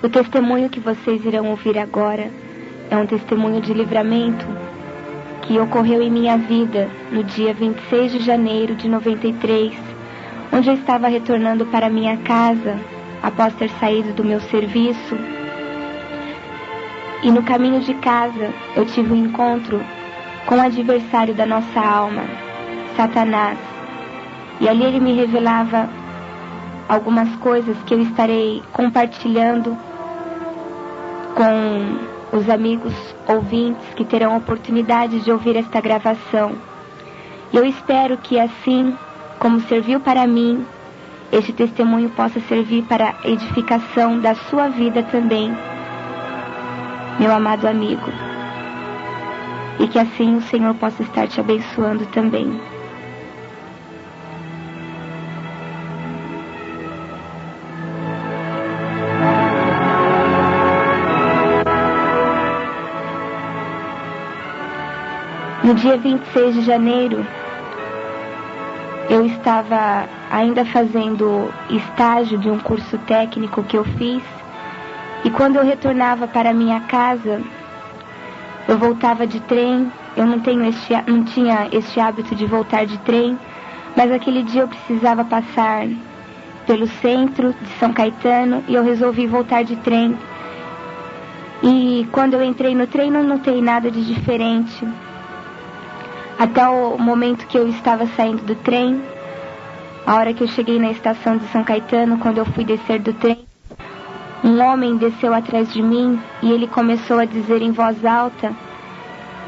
O testemunho que vocês irão ouvir agora é um testemunho de livramento que ocorreu em minha vida no dia 26 de janeiro de 93, onde eu estava retornando para minha casa após ter saído do meu serviço. E no caminho de casa eu tive um encontro com o adversário da nossa alma, Satanás. E ali ele me revelava algumas coisas que eu estarei compartilhando com os amigos ouvintes que terão a oportunidade de ouvir esta gravação. E eu espero que assim como serviu para mim, este testemunho possa servir para a edificação da sua vida também, meu amado amigo. E que assim o Senhor possa estar te abençoando também. No dia 26 de janeiro, eu estava ainda fazendo estágio de um curso técnico que eu fiz, e quando eu retornava para minha casa, eu voltava de trem. Eu não tinha este hábito de voltar de trem, mas aquele dia eu precisava passar pelo centro de São Caetano e eu resolvi voltar de trem. E quando eu entrei no trem, não notei nada de diferente. Até o momento que eu estava saindo do trem, a hora que eu cheguei na estação de São Caetano, quando eu fui descer do trem, um homem desceu atrás de mim e ele começou a dizer em voz alta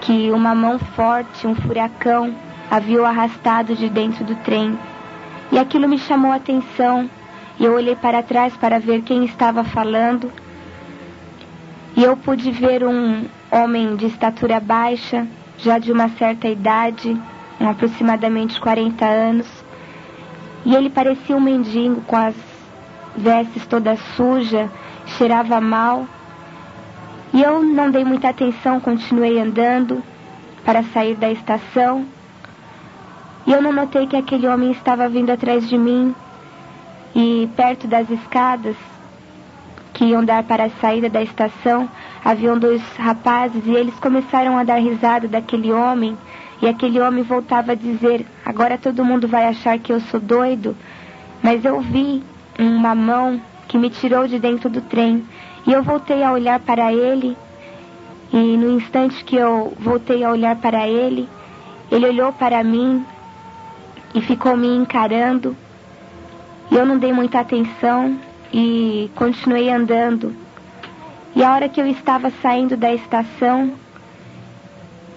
que uma mão forte, um furacão, havia o arrastado de dentro do trem. E aquilo me chamou a atenção e eu olhei para trás para ver quem estava falando. E eu pude ver um homem de estatura baixa, já de uma certa idade, aproximadamente 40 anos. E ele parecia um mendigo com as vestes todas sujas, cheirava mal. E eu não dei muita atenção, continuei andando para sair da estação. E eu não notei que aquele homem estava vindo atrás de mim. E perto das escadas que iam dar para a saída da estação, haviam dois rapazes e eles começaram a dar risada daquele homem. E aquele homem voltava a dizer: agora todo mundo vai achar que eu sou doido. Mas eu vi uma mão que me tirou de dentro do trem. E eu voltei a olhar para ele. E no instante que eu voltei a olhar para ele, ele olhou para mim e ficou me encarando. E eu não dei muita atenção e continuei andando. E a hora que eu estava saindo da estação,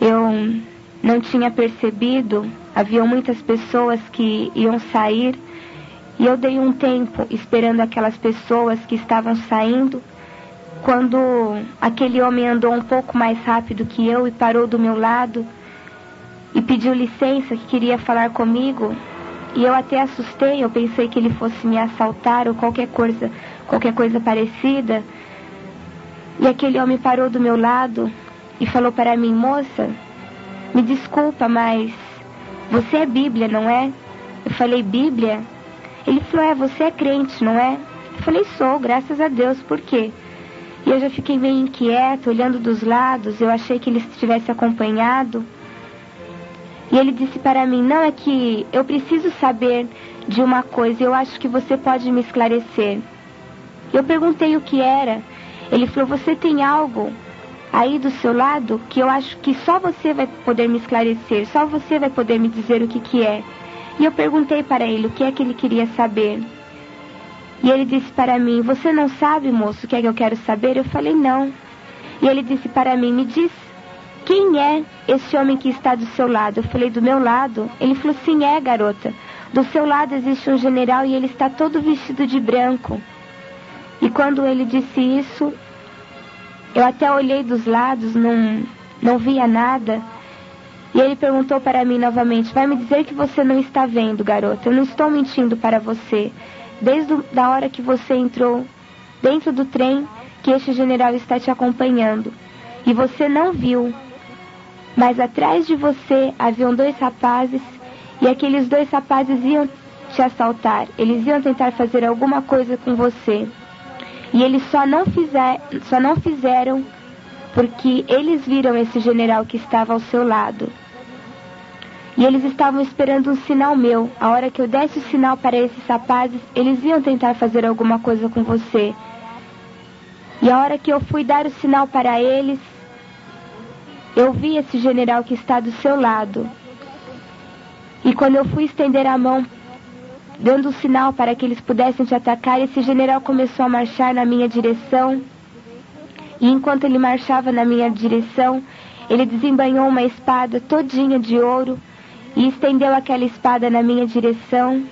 eu não tinha percebido, haviam muitas pessoas que iam sair, e eu dei um tempo esperando aquelas pessoas que estavam saindo, quando aquele homem andou um pouco mais rápido que eu e parou do meu lado e pediu licença, que queria falar comigo. E eu até assustei, eu pensei que ele fosse me assaltar ou qualquer coisa parecida. E aquele homem parou do meu lado e falou para mim: moça, me desculpa, mas você é Bíblia, não é? Eu falei: Bíblia? Ele falou: você é crente, não é? Eu falei: sou, graças a Deus. Por quê? E eu já fiquei meio inquieta, olhando dos lados. Eu achei que ele estivesse acompanhado. E ele disse para mim: não, é que eu preciso saber de uma coisa, eu acho que você pode me esclarecer. Eu perguntei o que era. Ele falou: você tem algo aí do seu lado que eu acho que só você vai poder me esclarecer, só você vai poder me dizer o que é. E eu perguntei para ele o que é que ele queria saber. E ele disse para mim: você não sabe, moço, o que é que eu quero saber? Eu falei: não. E ele disse para mim: me diz, quem é esse homem que está do seu lado? Eu falei: do meu lado? Ele falou: sim, é, garota. Do seu lado existe um general e ele está todo vestido de branco. E quando ele disse isso, eu até olhei dos lados, não via nada. E ele perguntou para mim novamente: vai me dizer que você não está vendo, garota? Eu não estou mentindo para você. Desde a hora que você entrou dentro do trem, que este general está te acompanhando. E você não viu. Mas atrás de você haviam dois rapazes, e aqueles dois rapazes iam te assaltar. Eles iam tentar fazer alguma coisa com você. E eles só não fizeram porque eles viram esse general que estava ao seu lado. E eles estavam esperando um sinal meu. A hora que eu desse o sinal para esses rapazes, eles iam tentar fazer alguma coisa com você. E a hora que eu fui dar o sinal para eles, eu vi esse general que está do seu lado. E quando eu fui estender a mão, dando o sinal para que eles pudessem te atacar, esse general começou a marchar na minha direção. E enquanto ele marchava na minha direção, ele desembainhou uma espada todinha de ouro e estendeu aquela espada na minha direção.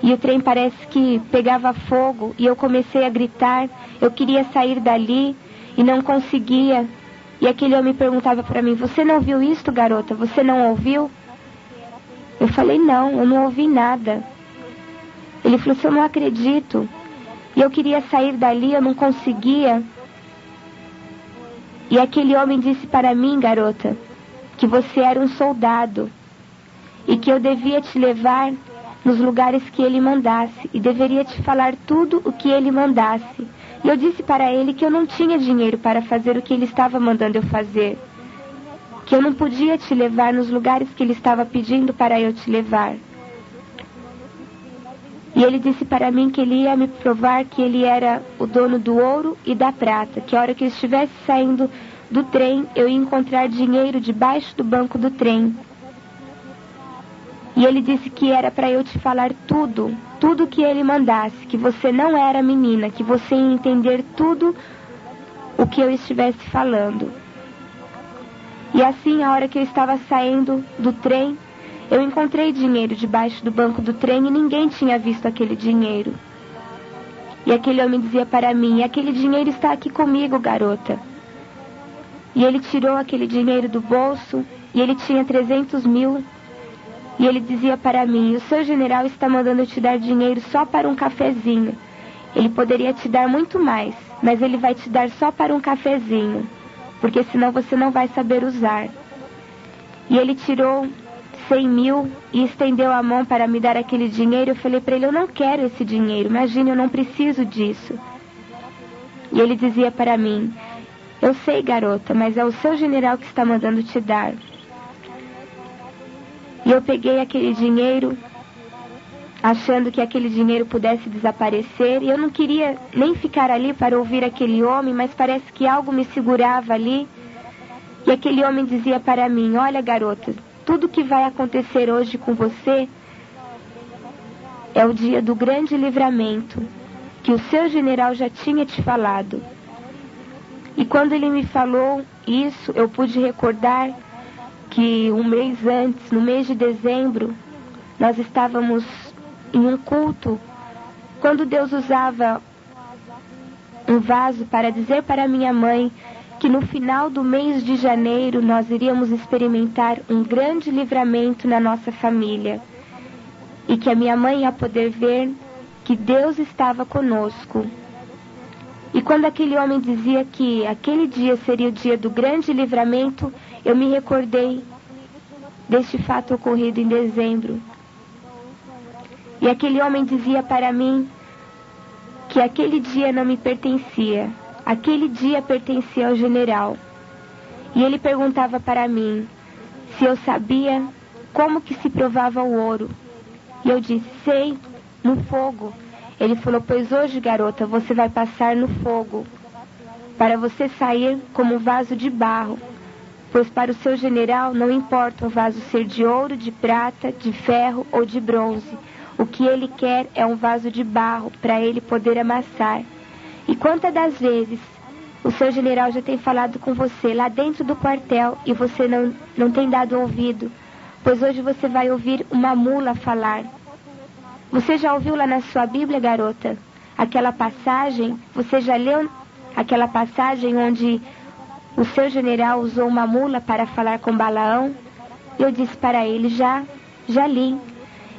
E o trem parece que pegava fogo e eu comecei a gritar. Eu queria sair dali e não conseguia. E aquele homem perguntava para mim: você não viu isto, garota? Você não ouviu? Eu falei: não, eu não ouvi nada. Ele falou: eu não acredito. E eu queria sair dali, eu não conseguia. E aquele homem disse para mim: garota, que você era um soldado e que eu devia te levar nos lugares que ele mandasse e deveria te falar tudo o que ele mandasse. E eu disse para ele que eu não tinha dinheiro para fazer o que ele estava mandando eu fazer, que eu não podia te levar nos lugares que ele estava pedindo para eu te levar. E ele disse para mim que ele ia me provar que ele era o dono do ouro e da prata, que a hora que eu estivesse saindo do trem, eu ia encontrar dinheiro debaixo do banco do trem. E ele disse que era para eu te falar tudo, tudo que ele mandasse, que você não era menina, que você ia entender tudo o que eu estivesse falando. E assim, a hora que eu estava saindo do trem, eu encontrei dinheiro debaixo do banco do trem e ninguém tinha visto aquele dinheiro. E aquele homem dizia para mim: aquele dinheiro está aqui comigo, garota. E ele tirou aquele dinheiro do bolso e ele tinha 300 mil. E ele dizia para mim: o seu general está mandando eu te dar dinheiro só para um cafezinho. Ele poderia te dar muito mais, mas ele vai te dar só para um cafezinho, porque senão você não vai saber usar. E ele tirou 100 mil e estendeu a mão para me dar aquele dinheiro. Eu falei para ele: eu não quero esse dinheiro, imagine, eu não preciso disso. E ele dizia para mim: eu sei, garota, mas é o seu general que está mandando te dar. E eu peguei aquele dinheiro, achando que aquele dinheiro pudesse desaparecer. E eu não queria nem ficar ali para ouvir aquele homem, mas parece que algo me segurava ali. E aquele homem dizia para mim: olha, garota, tudo que vai acontecer hoje com você é o dia do grande livramento, que o seu general já tinha te falado. E quando ele me falou isso, eu pude recordar que um mês antes, no mês de dezembro, nós estávamos em um culto, quando Deus usava um vaso para dizer para minha mãe que no final do mês de janeiro nós iríamos experimentar um grande livramento na nossa família. E que a minha mãe ia poder ver que Deus estava conosco. E quando aquele homem dizia que aquele dia seria o dia do grande livramento, eu me recordei deste fato ocorrido em dezembro. E aquele homem dizia para mim que aquele dia não me pertencia. Aquele dia pertencia ao general. E ele perguntava para mim se eu sabia como que se provava o ouro. E eu disse: sei, no fogo. Ele falou: pois hoje, garota, você vai passar no fogo, para você sair como um vaso de barro. Pois para o seu general não importa o vaso ser de ouro, de prata, de ferro ou de bronze. O que ele quer é um vaso de barro para ele poder amassar. E quantas das vezes o seu general já tem falado com você lá dentro do quartel e você não tem dado ouvido? Pois hoje você vai ouvir uma mula falar. Você já ouviu lá na sua Bíblia, garota, aquela passagem? Você já leu aquela passagem onde o seu general usou uma mula para falar com Balaão? Eu disse para ele: já li.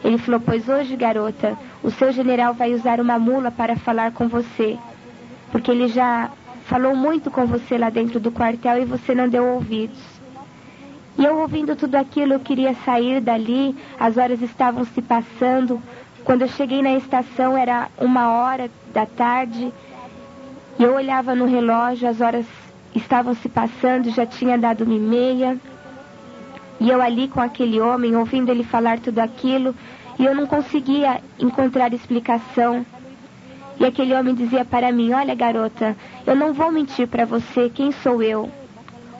Ele falou: pois hoje, garota, o seu general vai usar uma mula para falar com você, porque ele já falou muito com você lá dentro do quartel e você não deu ouvidos. E eu, ouvindo tudo aquilo, eu queria sair dali. As horas estavam se passando. Quando eu cheguei na estação era 1h da tarde E eu olhava no relógio, as horas estavam se passando, já tinha dado 1h30. E eu ali com aquele homem, ouvindo ele falar tudo aquilo, e eu não conseguia encontrar explicação. E aquele homem dizia para mim: olha, garota, eu não vou mentir para você, quem sou eu?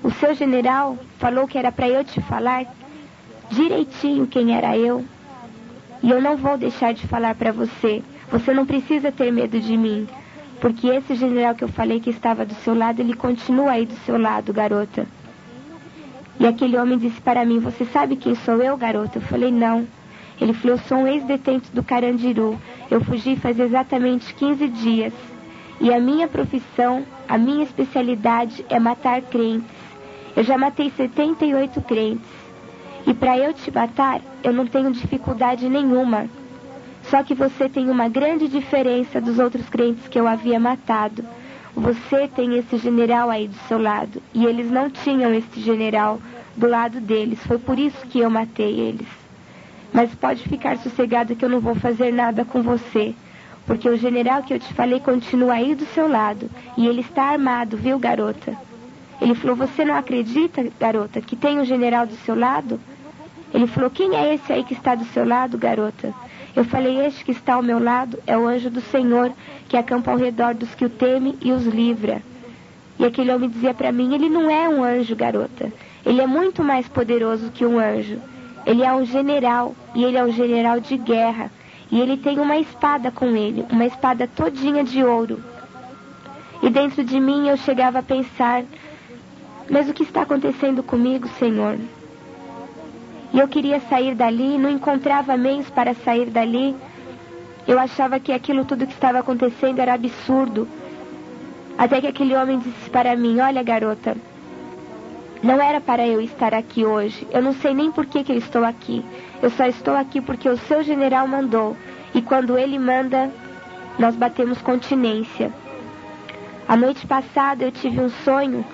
O seu general falou que era para eu te falar direitinho quem era eu. E eu não vou deixar de falar para você. Você não precisa ter medo de mim. Porque esse general que eu falei que estava do seu lado, ele continua aí do seu lado, garota. E aquele homem disse para mim: você sabe quem sou eu, garota? Eu falei: não. Ele falou: eu sou um ex-detento do Carandiru. Eu fugi faz exatamente 15 dias. E a minha profissão, a minha especialidade é matar crentes. Eu já matei 78 crentes. E para eu te matar, eu não tenho dificuldade nenhuma. Só que você tem uma grande diferença dos outros crentes que eu havia matado. Você tem esse general aí do seu lado. E eles não tinham esse general do lado deles. Foi por isso que eu matei eles. Mas pode ficar sossegado que eu não vou fazer nada com você. Porque o general que eu te falei continua aí do seu lado. E ele está armado, viu, garota? Ele falou: você não acredita, garota, que tem um general do seu lado? Ele falou: quem é esse aí que está do seu lado, garota? Eu falei: este que está ao meu lado é o anjo do Senhor, que acampa ao redor dos que o temem e os livra. E aquele homem dizia para mim: ele não é um anjo, garota. Ele é muito mais poderoso que um anjo. Ele é um general, e ele é um general de guerra. E ele tem uma espada com ele, uma espada todinha de ouro. E dentro de mim eu chegava a pensar: mas o que está acontecendo comigo, Senhor? E eu queria sair dali, não encontrava meios para sair dali. Eu achava que aquilo tudo que estava acontecendo era absurdo. Até que aquele homem disse para mim: olha, garota, não era para eu estar aqui hoje. Eu não sei nem por que eu estou aqui. Eu só estou aqui porque o seu general mandou. E quando ele manda, nós batemos continência. A noite passada eu tive um sonho.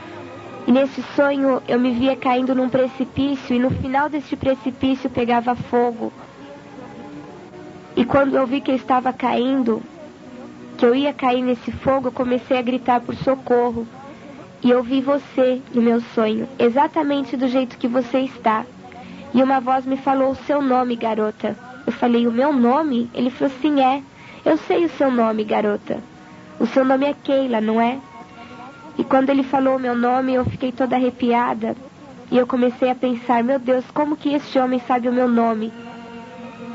E nesse sonho eu me via caindo num precipício, e no final desse precipício pegava fogo. E quando eu vi que eu estava caindo, que eu ia cair nesse fogo, eu comecei a gritar por socorro. E eu vi você no meu sonho, exatamente do jeito que você está. E uma voz me falou o seu nome, garota. Eu falei: o meu nome? Ele falou: sim, é. Eu sei o seu nome, garota. O seu nome é Keila, não é? E quando ele falou o meu nome, eu fiquei toda arrepiada. E eu comecei a pensar: meu Deus, como que este homem sabe o meu nome?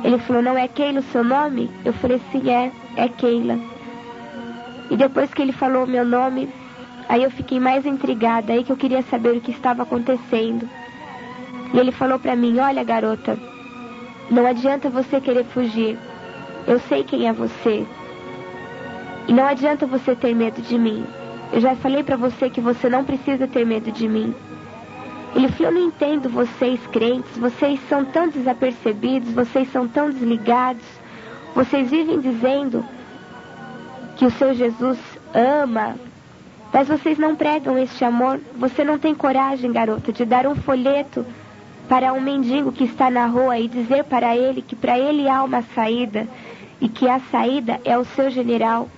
Ele falou: não é Keila o seu nome? Eu falei: sim, é Keila. E depois que ele falou o meu nome, aí eu fiquei mais intrigada, aí que eu queria saber o que estava acontecendo. E ele falou para mim: olha, garota, não adianta você querer fugir. Eu sei quem é você. E não adianta você ter medo de mim. Eu já falei para você que você não precisa ter medo de mim. Ele falou: eu não entendo vocês crentes, vocês são tão desapercebidos, vocês são tão desligados, vocês vivem dizendo que o seu Jesus ama, mas vocês não pregam este amor. Você não tem coragem, garota, de dar um folheto para um mendigo que está na rua e dizer para ele que para ele há uma saída, e que a saída é o seu general.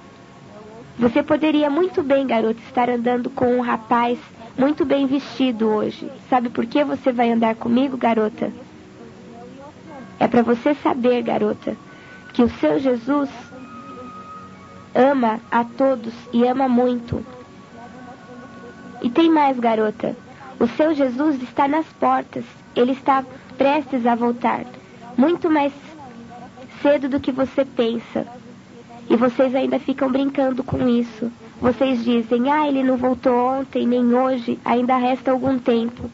Você poderia muito bem, garota, estar andando com um rapaz muito bem vestido hoje. Sabe por que você vai andar comigo, garota? É para você saber, garota, que o seu Jesus ama a todos e ama muito. E tem mais, garota. O seu Jesus está nas portas. Ele está prestes a voltar. Muito mais cedo do que você pensa. E vocês ainda ficam brincando com isso. Vocês dizem: ele não voltou ontem, nem hoje, ainda resta algum tempo.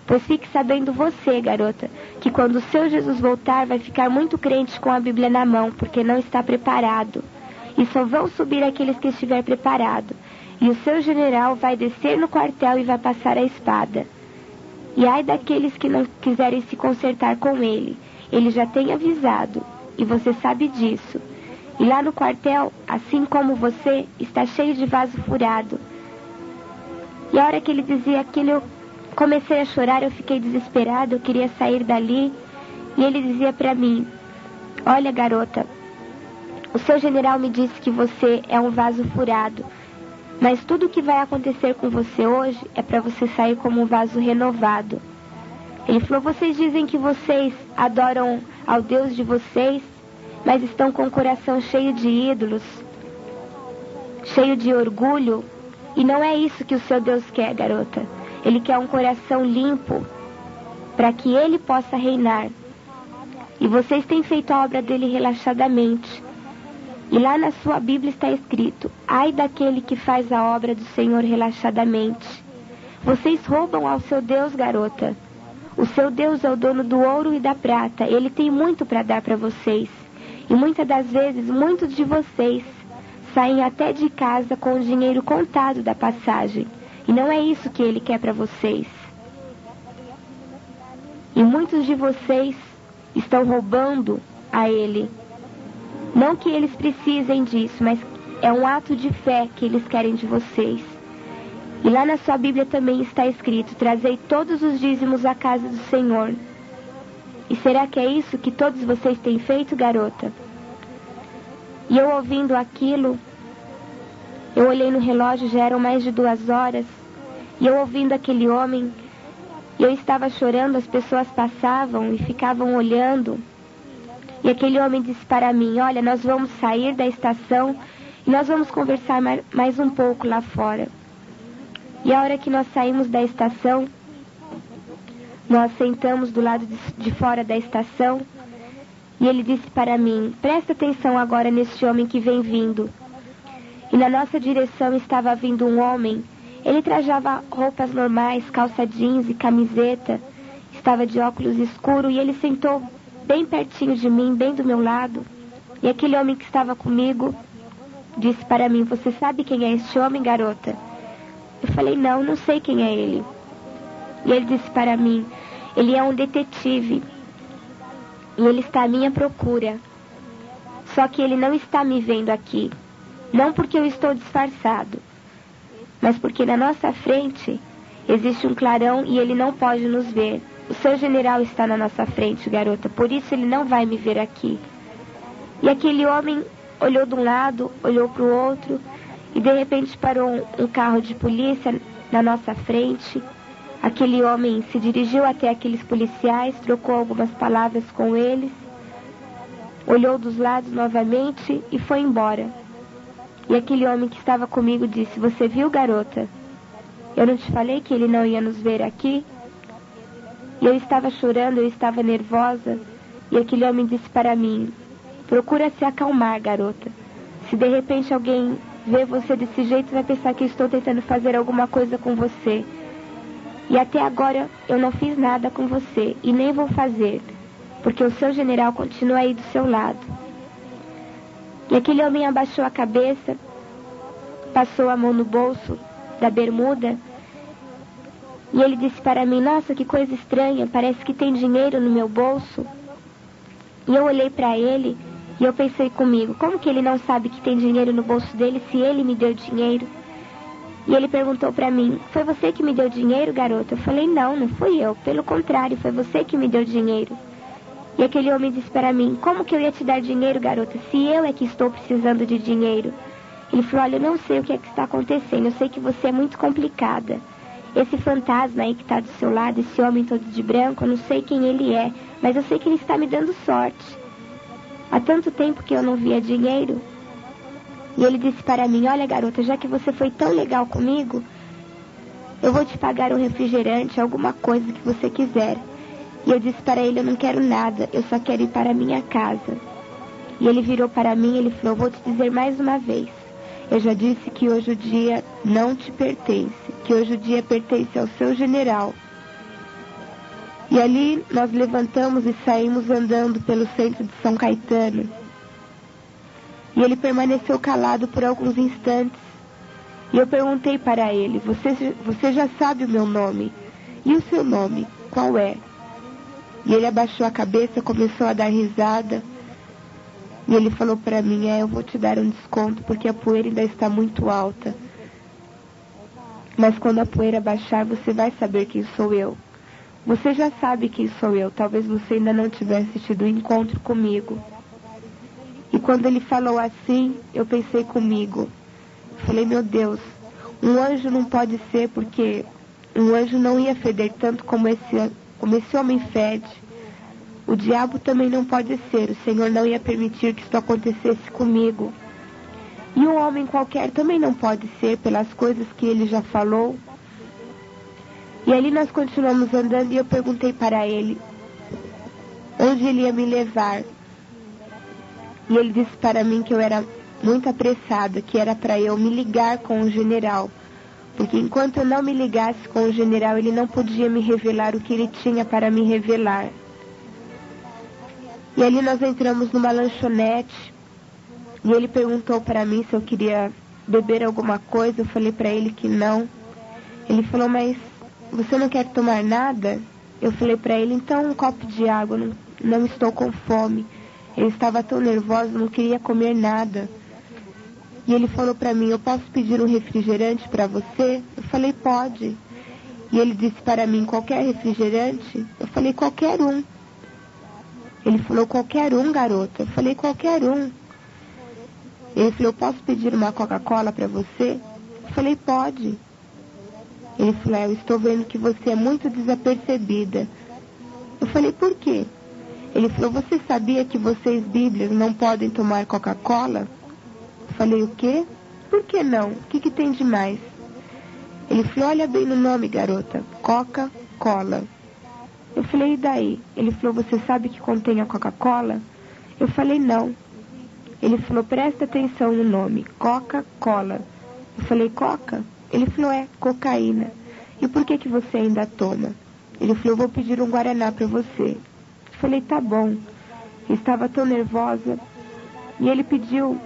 Pois fique sabendo você, garota, que quando o seu Jesus voltar, vai ficar muito crente com a Bíblia na mão, porque não está preparado. E só vão subir aqueles que estiver preparado. E o seu general vai descer no quartel e vai passar a espada. E ai daqueles que não quiserem se consertar com ele. Ele já tem avisado, e você sabe disso. E lá no quartel, assim como você, está cheio de vaso furado. E a hora que ele dizia aquilo, eu comecei a chorar, eu fiquei desesperada, eu queria sair dali. E ele dizia para mim: olha, garota, o seu general me disse que você é um vaso furado. Mas tudo o que vai acontecer com você hoje é para você sair como um vaso renovado. Ele falou, vocês dizem que vocês adoram ao Deus de vocês, mas estão com o coração cheio de ídolos, cheio de orgulho, e não é isso que o seu Deus quer, garota. Ele quer um coração limpo, para que Ele possa reinar. E vocês têm feito a obra dele relaxadamente. E lá na sua Bíblia está escrito, ai daquele que faz a obra do Senhor relaxadamente. Vocês roubam ao seu Deus, garota. O seu Deus é o dono do ouro e da prata. Ele tem muito para dar para vocês. E muitas das vezes, muitos de vocês saem até de casa com o dinheiro contado da passagem. E não é isso que Ele quer para vocês. E muitos de vocês estão roubando a Ele. Não que eles precisem disso, mas é um ato de fé que eles querem de vocês. E lá na sua Bíblia também está escrito, trazei todos os dízimos à casa do Senhor. E será que é isso que todos vocês têm feito, garota? E eu ouvindo aquilo, eu olhei no relógio, já eram mais de 2 horas, e eu ouvindo aquele homem, eu estava chorando, as pessoas passavam e ficavam olhando. E aquele homem disse para mim, olha, nós vamos sair da estação e nós vamos conversar mais um pouco lá fora. E a hora que nós saímos da estação, nós sentamos do lado de fora da estação e ele disse para mim, presta atenção agora neste homem que vem vindo. E na nossa direção estava vindo um homem, ele trajava roupas normais, calça jeans e camiseta, estava de óculos escuros e ele sentou bem pertinho de mim, bem do meu lado. E aquele homem que estava comigo disse para mim, você sabe quem é este homem, garota? Eu falei, não sei quem é ele. E ele disse para mim, ele é um detetive. E ele está à minha procura. Só que ele não está me vendo aqui. Não porque eu estou disfarçado, mas porque na nossa frente existe um clarão e ele não pode nos ver. O seu general está na nossa frente, garota, por isso ele não vai me ver aqui. E aquele homem olhou de um lado, olhou para o outro, e de repente parou um carro de polícia na nossa frente. Aquele homem se dirigiu até aqueles policiais, trocou algumas palavras com eles, olhou dos lados novamente e foi embora. E aquele homem que estava comigo disse, você viu, garota? Eu não te falei que ele não ia nos ver aqui? E eu estava chorando, eu estava nervosa, e aquele homem disse para mim, procura se acalmar, garota. Se de repente alguém vê você desse jeito, vai pensar que eu estou tentando fazer alguma coisa com você. E até agora eu não fiz nada com você, e nem vou fazer, porque o seu general continua aí do seu lado. E aquele homem abaixou a cabeça, passou a mão no bolso da bermuda, e ele disse para mim, nossa, que coisa estranha, parece que tem dinheiro no meu bolso. E eu olhei para ele e eu pensei comigo, como que ele não sabe que tem dinheiro no bolso dele se ele me deu dinheiro? E ele perguntou para mim, foi você que me deu dinheiro, garota? Eu falei, não fui eu, pelo contrário, foi você que me deu dinheiro. E aquele homem disse para mim, como que eu ia te dar dinheiro, garota, se eu é que estou precisando de dinheiro? Ele falou, olha, eu não sei o que é que está acontecendo, eu sei que você é muito complicada. Esse fantasma aí que está do seu lado, esse homem todo de branco, eu não sei quem ele é, mas eu sei que ele está me dando sorte. Há tanto tempo que eu não via dinheiro. E ele disse para mim, olha garota, já que você foi tão legal comigo, eu vou te pagar um refrigerante, alguma coisa que você quiser. E eu disse para ele, eu não quero nada, eu só quero ir para a minha casa. E ele virou para mim e ele falou, vou te dizer mais uma vez. Eu já disse que hoje o dia não te pertence, que hoje o dia pertence ao seu general. E ali nós levantamos e saímos andando pelo centro de São Caetano. E ele permaneceu calado por alguns instantes. E eu perguntei para ele, você já sabe o meu nome? E o seu nome, qual é? E ele abaixou a cabeça, começou a dar risada. E ele falou para mim, eu vou te dar um desconto porque a poeira ainda está muito alta. Mas quando a poeira baixar, você vai saber quem sou eu. Você já sabe quem sou eu, talvez você ainda não tivesse tido um encontro comigo. E quando ele falou assim, eu pensei comigo. Falei, meu Deus, Um anjo não pode ser, porque um anjo não ia feder tanto como esse homem fede. O diabo também não pode ser. O Senhor não ia permitir que isso acontecesse comigo. E um homem qualquer também não pode ser, pelas coisas que ele já falou. E ali nós continuamos andando e eu perguntei para ele onde ele ia me levar. E ele disse para mim que eu era muito apressada, que era para eu me ligar com o general. Porque enquanto eu não me ligasse com o general, ele não podia me revelar o que ele tinha para me revelar. E ali nós entramos numa lanchonete e ele perguntou para mim se eu queria beber alguma coisa. Eu falei para ele que não. Ele falou, mas você não quer tomar nada? Eu falei para ele, então um copo de água, não estou com fome. Ele estava tão nervoso, não queria comer nada. E ele falou para mim, eu posso pedir um refrigerante para você? Eu falei, pode. E ele disse para mim, qualquer refrigerante? Eu falei, qualquer um. Ele falou, qualquer um, garota. Eu falei, qualquer um. Ele falou, posso pedir uma Coca-Cola para você? Eu falei, pode. Ele falou, eu estou vendo que você é muito desapercebida. Eu falei, por quê? Ele falou, você sabia que vocês, bíblias, não podem tomar Coca-Cola? Eu falei, o quê? Por que não? O que tem de mais? Ele falou, olha bem no nome, garota. Coca-Cola. Eu falei, e daí? Ele falou, você sabe que contém a Coca-Cola? Eu falei, não. Ele falou, presta atenção no nome. Coca-Cola. Eu falei, Coca? Ele falou, é, cocaína. E por que você ainda toma? Ele falou, eu vou pedir um Guaraná para você. Eu falei, tá bom. Eu estava tão nervosa. E ele pediu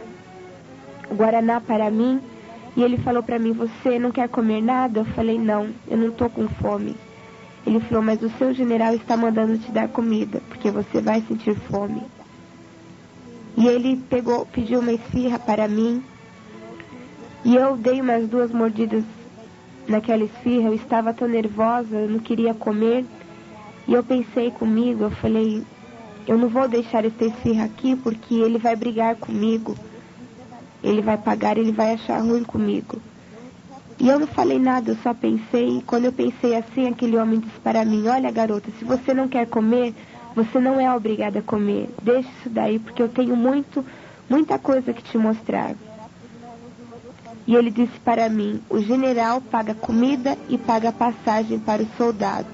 o Guaraná para mim. E ele falou para mim, você não quer comer nada? Eu falei, não, eu não estou com fome. Ele falou, mas o seu general está mandando te dar comida, porque você vai sentir fome. E ele pediu uma esfirra para mim. E eu dei umas 2 mordidas naquela esfirra. Eu estava tão nervosa, eu não queria comer. E eu pensei comigo, eu falei, eu não vou deixar essa esfirra aqui, porque ele vai brigar comigo. Ele vai pagar, ele vai achar ruim comigo. E eu não falei nada, eu só pensei. E quando eu pensei assim, aquele homem disse para mim, olha garota, se você não quer comer, você não é obrigada a comer. Deixa isso daí, porque eu tenho muita coisa que te mostrar. E ele disse para mim, o general paga comida e paga passagem para o soldado.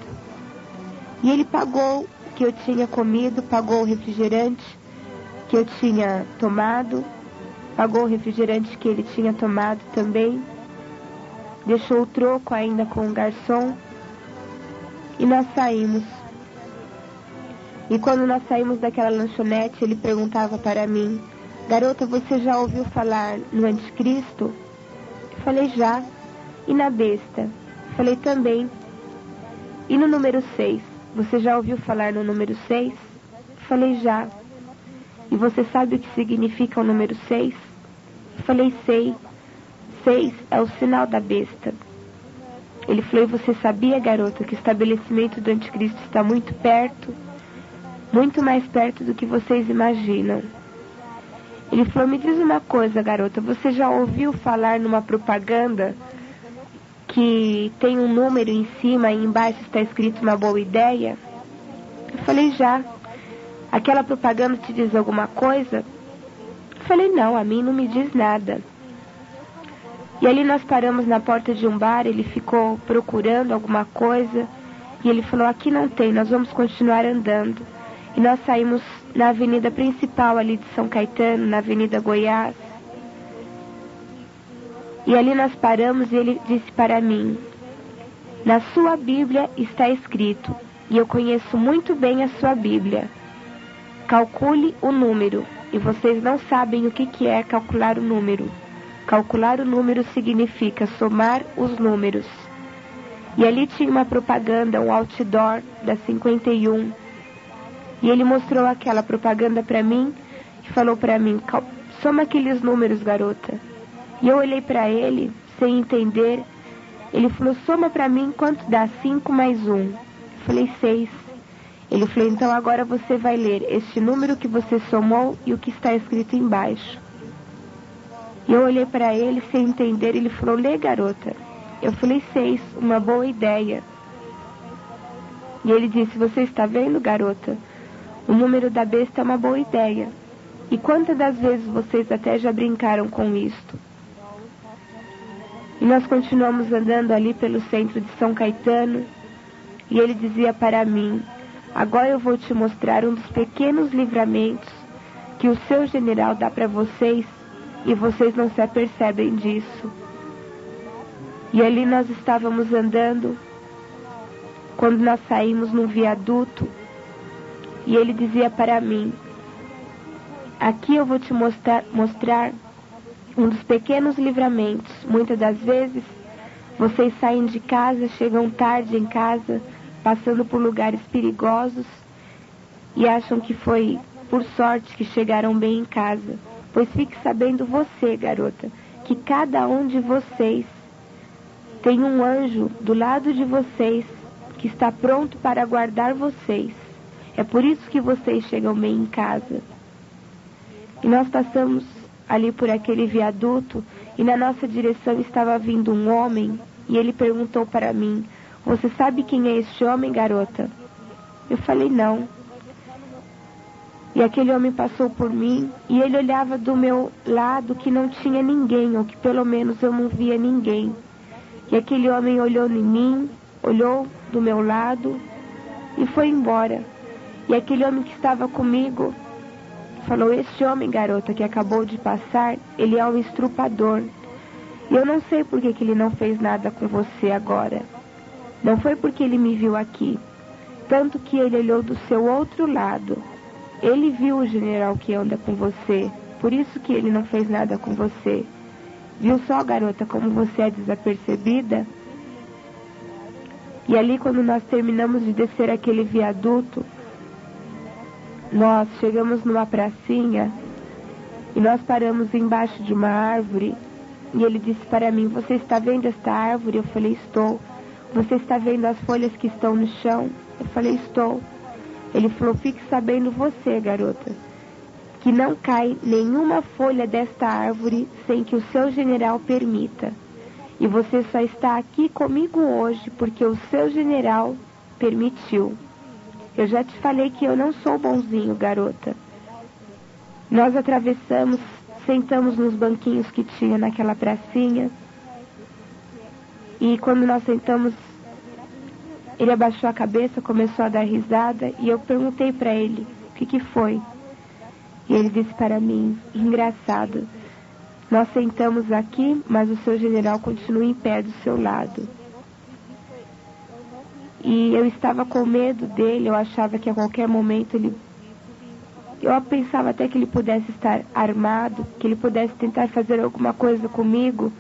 E ele pagou o que eu tinha comido, pagou o refrigerante que eu tinha tomado, pagou o refrigerante que ele tinha tomado também. Deixou o troco ainda com o garçom. E nós saímos. E quando nós saímos daquela lanchonete, ele perguntava para mim, garota, você já ouviu falar no anticristo? Eu falei, já. E na besta? Eu falei, também. E no número 6? Você já ouviu falar no número 6? Eu falei, já. E você sabe o que significa o número 6? Eu falei, sei. 6 é o sinal da besta. Ele falou, e você sabia, garota, que o estabelecimento do anticristo está muito perto? Muito mais perto do que vocês imaginam. Ele falou, me diz uma coisa, garota, você já ouviu falar numa propaganda que tem um número em cima e embaixo está escrito uma boa ideia? Eu falei, já. Aquela propaganda te diz alguma coisa? Eu falei, não, a mim não me diz nada. E ali nós paramos na porta de um bar, ele ficou procurando alguma coisa, e ele falou, aqui não tem, nós vamos continuar andando. E nós saímos na avenida principal ali de São Caetano, na Avenida Goiás. E ali nós paramos e ele disse para mim, na sua Bíblia está escrito, e eu conheço muito bem a sua Bíblia, calcule o número, e vocês não sabem o que é calcular o número. Calcular o número significa somar os números. E ali tinha uma propaganda, um outdoor da 51. E ele mostrou aquela propaganda para mim e falou para mim, soma aqueles números, garota. E eu olhei para ele, sem entender. Ele falou, soma para mim quanto dá 5 mais 1. Eu falei, 6. Ele falou, então agora você vai ler este número que você somou e o que está escrito embaixo. E eu olhei para ele sem entender. Ele falou: lê, garota. Eu falei: 6, uma boa ideia. E ele disse: você está vendo, garota? O número da besta é uma boa ideia. E quantas das vezes vocês até já brincaram com isto? E nós continuamos andando ali pelo centro de São Caetano. E ele dizia para mim: agora eu vou te mostrar um dos pequenos livramentos que o seu general dá para vocês, e vocês não se apercebem disso. E ali nós estávamos andando, quando nós saímos num viaduto, e ele dizia para mim: aqui eu vou te mostrar um dos pequenos livramentos. Muitas das vezes, vocês saem de casa, chegam tarde em casa, passando por lugares perigosos, e acham que foi por sorte que chegaram bem em casa. Pois fique sabendo você, garota, que cada um de vocês tem um anjo do lado de vocês que está pronto para guardar vocês. É por isso que vocês chegam bem em casa. E nós passamos ali por aquele viaduto, e na nossa direção estava vindo um homem, e ele perguntou para mim: você sabe quem é este homem, garota? Eu falei: não. E aquele homem passou por mim, e ele olhava do meu lado que não tinha ninguém, ou que pelo menos eu não via ninguém. E aquele homem olhou em mim, olhou do meu lado e foi embora. E aquele homem que estava comigo falou: este homem, garota, que acabou de passar, ele é um estrupador. E eu não sei por que ele não fez nada com você agora. Não foi porque ele me viu aqui. Tanto que ele olhou do seu outro lado. Ele viu o general que anda com você. Por isso que ele não fez nada com você. Viu só, garota, como você é desapercebida? E ali, quando nós terminamos de descer aquele viaduto, nós chegamos numa pracinha e nós paramos embaixo de uma árvore. E ele disse para mim: você está vendo esta árvore? Eu falei: estou. Você está vendo as folhas que estão no chão? Eu falei: estou. Ele falou: fique sabendo você, garota, que não cai nenhuma folha desta árvore sem que o seu general permita. E você só está aqui comigo hoje porque o seu general permitiu. Eu já te falei que eu não sou bonzinho, garota. Nós atravessamos, sentamos nos banquinhos que tinha naquela pracinha. E quando nós sentamos, ele abaixou a cabeça, começou a dar risada, e eu perguntei para ele: o que foi? E ele disse para mim: engraçado, nós sentamos aqui, mas o seu general continua em pé do seu lado. E eu estava com medo dele, eu achava que a qualquer momento eu pensava até que ele pudesse estar armado, que ele pudesse tentar fazer alguma coisa comigo.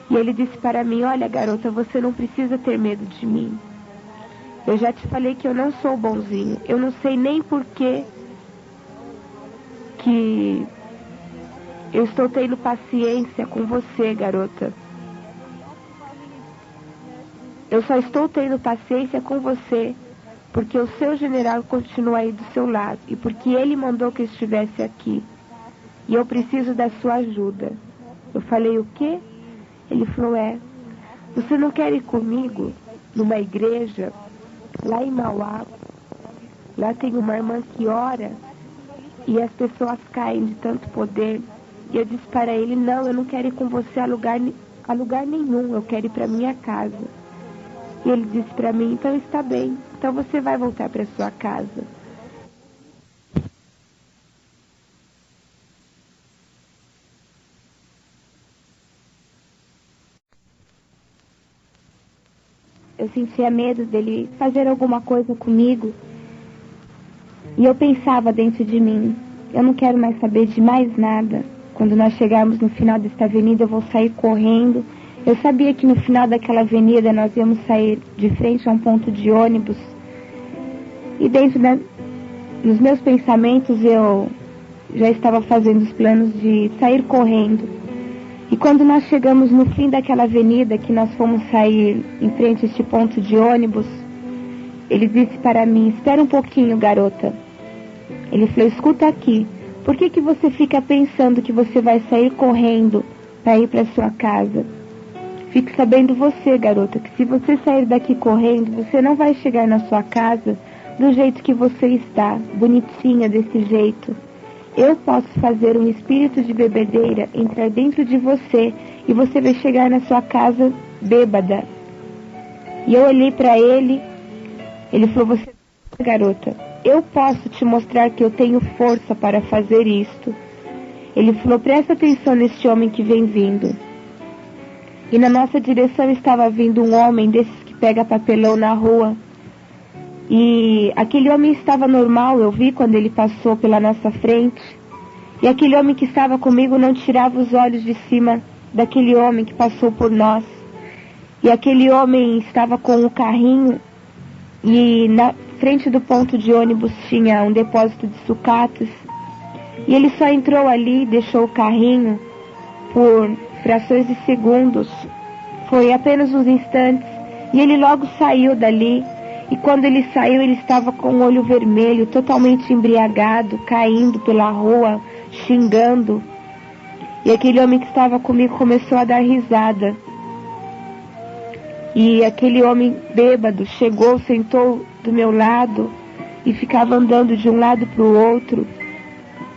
E ele disse para mim: olha, garota, você não precisa ter medo de mim. Eu já te falei que eu não sou bonzinho. Eu não sei nem por que eu estou tendo paciência com você, garota. Eu só estou tendo paciência com você porque o seu general continua aí do seu lado e porque ele mandou que eu estivesse aqui. E eu preciso da sua ajuda. Eu falei: o quê? Ele falou: você não quer ir comigo numa igreja lá em Mauá? Lá tem uma irmã que ora e as pessoas caem de tanto poder. E eu disse para ele: não, eu não quero ir com você a lugar nenhum, eu quero ir para minha casa. E ele disse para mim: então está bem, então você vai voltar para sua casa. Eu sentia medo dele fazer alguma coisa comigo. E eu pensava dentro de mim: eu não quero mais saber de mais nada. Quando nós chegarmos no final desta avenida, eu vou sair correndo. Eu sabia que no final daquela avenida nós íamos sair de frente a um ponto de ônibus. E dentro dos meus pensamentos eu já estava fazendo os planos de sair correndo. E quando nós chegamos no fim daquela avenida, que nós fomos sair em frente a este ponto de ônibus, ele disse para mim: espera um pouquinho, garota. Ele falou: escuta aqui, Por que você fica pensando que você vai sair correndo para ir para sua casa? Fique sabendo você, garota, que se você sair daqui correndo, você não vai chegar na sua casa do jeito que você está, bonitinha desse jeito. Eu posso fazer um espírito de bebedeira entrar dentro de você e você vai chegar na sua casa bêbada. E eu olhei para ele, ele falou, você, garota, eu posso te mostrar que eu tenho força para fazer isto. Ele falou, presta atenção neste homem que vem vindo. E na nossa direção estava vindo um homem desses que pega papelão na rua. E aquele homem estava normal, eu vi quando ele passou pela nossa frente. E aquele homem que estava comigo não tirava os olhos de cima daquele homem que passou por nós. E aquele homem estava com o carrinho e na frente do ponto de ônibus tinha um depósito de sucatas. E ele só entrou ali, deixou o carrinho por frações de segundos. Foi apenas uns instantes. E ele logo saiu dali. E quando ele saiu, ele estava com o olho vermelho, totalmente embriagado, caindo pela rua, xingando. E aquele homem que estava comigo começou a dar risada. E aquele homem bêbado chegou, sentou do meu lado e ficava andando de um lado para o outro.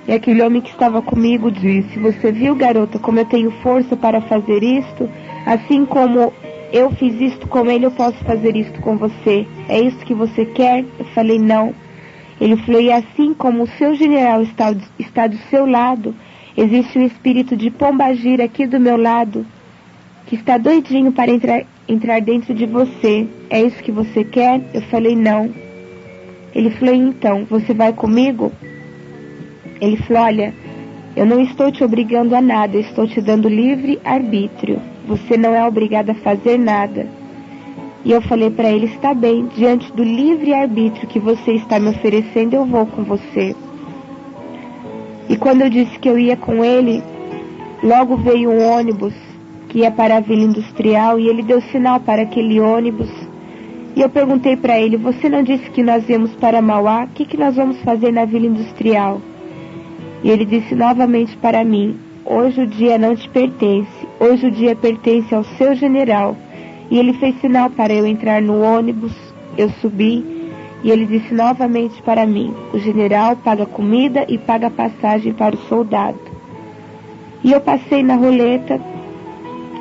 E aquele homem que estava comigo disse, você viu, garota, como eu tenho força para fazer isto? Assim como eu fiz isto com ele, eu posso fazer isto com você. É isso que você quer? Eu falei, não. Ele falou, e assim como o seu general está do seu lado, existe um espírito de Pombagira aqui do meu lado, que está doidinho para entrar dentro de você. É isso que você quer? Eu falei, não. Ele falou, então, você vai comigo? Ele falou, olha, eu não estou te obrigando a nada, eu estou te dando livre arbítrio. Você não é obrigada a fazer nada. E eu falei para ele, está bem, diante do livre arbítrio que você está me oferecendo, eu vou com você. E quando eu disse que eu ia com ele, logo veio um ônibus que ia para a Vila Industrial e ele deu sinal para aquele ônibus. E eu perguntei para ele, você não disse que nós íamos para Mauá? O que nós vamos fazer na Vila Industrial? E ele disse novamente para mim, hoje o dia não te pertence, hoje o dia pertence ao seu general. E ele fez sinal para eu entrar no ônibus, eu subi, e ele disse novamente para mim, o general paga comida e paga passagem para o soldado. E eu passei na roleta,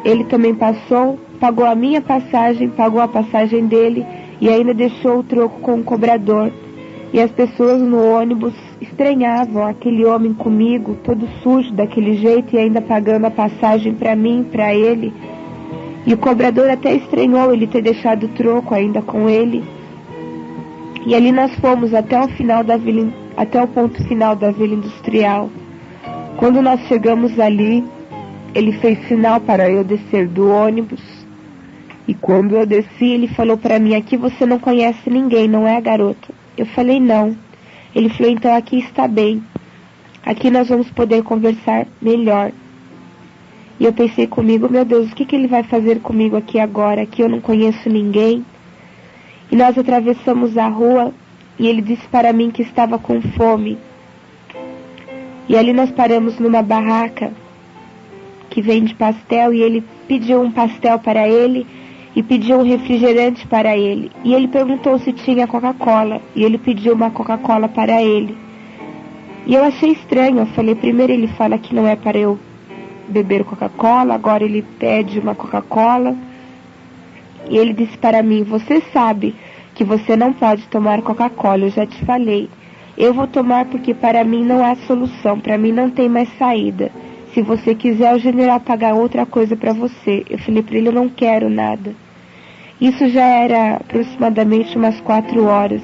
ele também passou, pagou a minha passagem, pagou a passagem dele, e ainda deixou o troco com o cobrador. E as pessoas no ônibus estranhavam aquele homem comigo, todo sujo daquele jeito e ainda pagando a passagem para mim, para ele. E o cobrador até estranhou ele ter deixado o troco ainda com ele. E ali nós fomos até o ponto final da Vila Industrial. Quando nós chegamos ali, ele fez sinal para eu descer do ônibus. E quando eu desci, ele falou para mim, aqui você não conhece ninguém, não é, garota? Eu falei, não. Ele falou, então aqui está bem. Aqui nós vamos poder conversar melhor. E eu pensei comigo, meu Deus, o que ele vai fazer comigo aqui agora? Aqui eu não conheço ninguém. E nós atravessamos a rua e ele disse para mim que estava com fome. E ali nós paramos numa barraca que vende pastel e ele pediu um pastel para ele e pediu um refrigerante para ele. E ele perguntou se tinha Coca-Cola. E ele pediu uma Coca-Cola para ele. E eu achei estranho. Eu falei, primeiro ele fala que não é para eu beber Coca-Cola. Agora ele pede uma Coca-Cola. E ele disse para mim, você sabe que você não pode tomar Coca-Cola. Eu já te falei. Eu vou tomar porque para mim não há solução. Para mim não tem mais saída. Se você quiser, o general pagar outra coisa para você. Eu falei para ele, eu não quero nada. Isso já era aproximadamente umas 4 horas.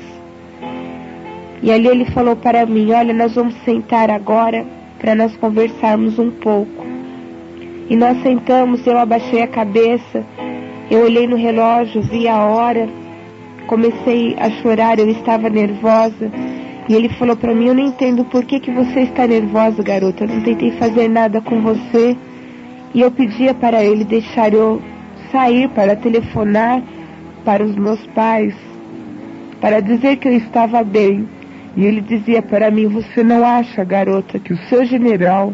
E ali ele falou para mim, olha, nós vamos sentar agora para nós conversarmos um pouco. E nós sentamos, eu abaixei a cabeça, eu olhei no relógio, vi a hora, comecei a chorar, eu estava nervosa. E ele falou para mim, eu não entendo por que você está nervosa, garota. Eu não tentei fazer nada com você. E eu pedia para ele deixar eu sair para telefonar para os meus pais, para dizer que eu estava bem. E ele dizia para mim: você não acha, garota, que o seu general,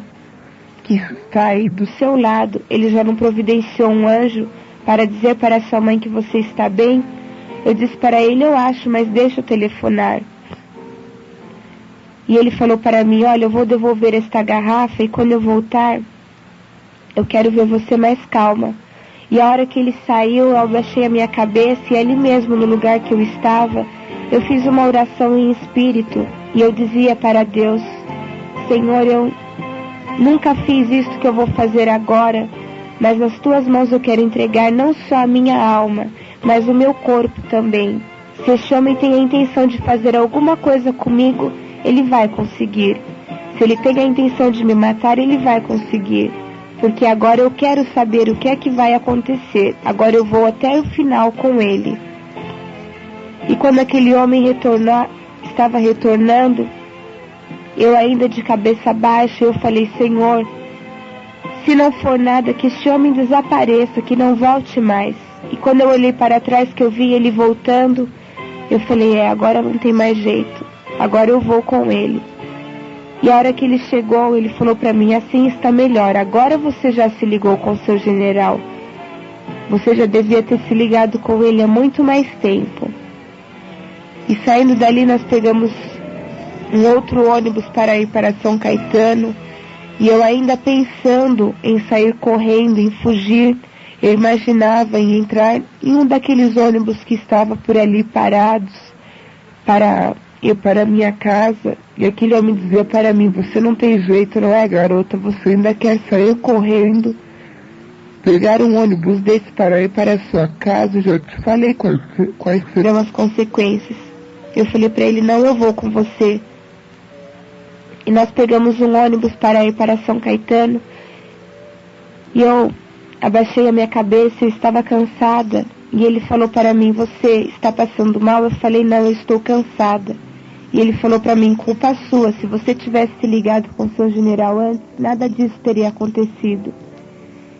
que está aí do seu lado, ele já não providenciou um anjo para dizer para sua mãe que você está bem? Eu disse para ele: eu acho, mas deixa eu telefonar. E ele falou para mim: olha, eu vou devolver esta garrafa e quando eu voltar, eu quero ver você mais calma. E a hora que ele saiu, eu abaixei a minha cabeça e ali mesmo no lugar que eu estava, eu fiz uma oração em espírito e eu dizia para Deus: Senhor, eu nunca fiz isso que eu vou fazer agora, mas nas tuas mãos eu quero entregar não só a minha alma, mas o meu corpo também. Se este homem tem a intenção de fazer alguma coisa comigo, ele vai conseguir. Se ele tem a intenção de me matar, ele vai conseguir. Porque agora eu quero saber o que é que vai acontecer. Agora eu vou até o final com ele. E quando aquele homem estava retornando, eu ainda de cabeça baixa, eu falei: Senhor, se não for nada, que este homem desapareça, que não volte mais. E quando eu olhei para trás, que eu vi ele voltando, eu falei: agora não tem mais jeito. Agora eu vou com ele. E a hora que ele chegou, ele falou para mim: assim está melhor. Agora você já se ligou com seu general. Você já devia ter se ligado com ele há muito mais tempo. E saindo dali, nós pegamos um outro ônibus para ir para São Caetano. E eu ainda pensando em sair correndo, em fugir, eu imaginava em entrar em um daqueles ônibus que estava por ali parados para ir para minha casa. E aquele homem dizia para mim: você não tem jeito, não é, garota? Você ainda quer sair correndo, pegar um ônibus desse para ir para a sua casa? Eu já te falei quais serão as consequências. Eu falei para ele: não, eu vou com você. E nós pegamos um ônibus para ir para São Caetano. E eu abaixei a minha cabeça, eu estava cansada. E ele falou para mim: você está passando mal? Eu falei: não, eu estou cansada. E ele falou para mim: culpa sua, se você tivesse se ligado com seu general antes, nada disso teria acontecido.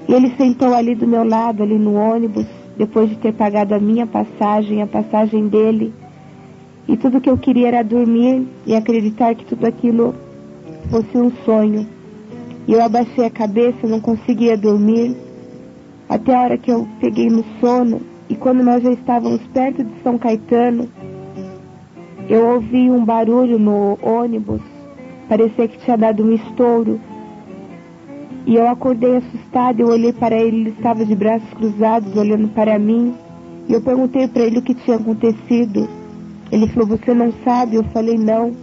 E ele sentou ali do meu lado, ali no ônibus, depois de ter pagado a minha passagem, a passagem dele. E tudo que eu queria era dormir e acreditar que tudo aquilo fosse um sonho. E eu abaixei a cabeça, não conseguia dormir, até a hora que eu peguei no sono. E quando nós já estávamos perto de São Caetano, eu ouvi um barulho no ônibus, parecia que tinha dado um estouro. E eu acordei assustada, eu olhei para ele, ele estava de braços cruzados, olhando para mim. E eu perguntei para ele o que tinha acontecido. Ele falou: você não sabe? Eu falei: não.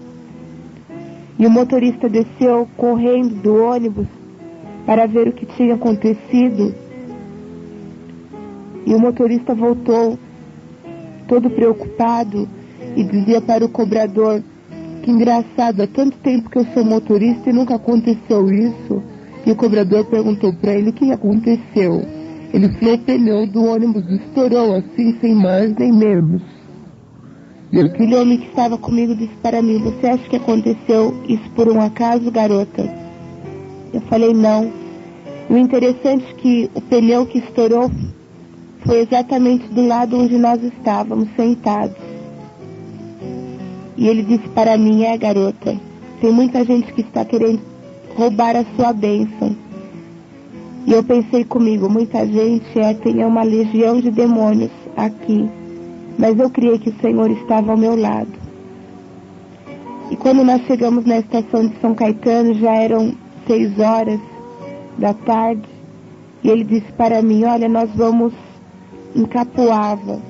E o motorista desceu correndo do ônibus para ver o que tinha acontecido. E o motorista voltou todo preocupado e dizia para o cobrador: que engraçado, há tanto tempo que eu sou motorista e nunca aconteceu isso. E o cobrador perguntou para ele o que aconteceu. Ele falou: o pneu do ônibus estourou assim, sem mais nem menos. E aquele homem que estava comigo disse para mim: você acha que aconteceu isso por um acaso, garota? Eu falei: não. O interessante é que o pneu que estourou foi exatamente do lado onde nós estávamos sentados. E ele disse para mim: garota, tem muita gente que está querendo roubar a sua bênção. E eu pensei comigo: muita gente tem uma legião de demônios aqui. Mas eu criei que o Senhor estava ao meu lado. E quando nós chegamos na estação de São Caetano, já eram 6 horas da tarde. E ele disse para mim: olha, nós vamos em Capuava.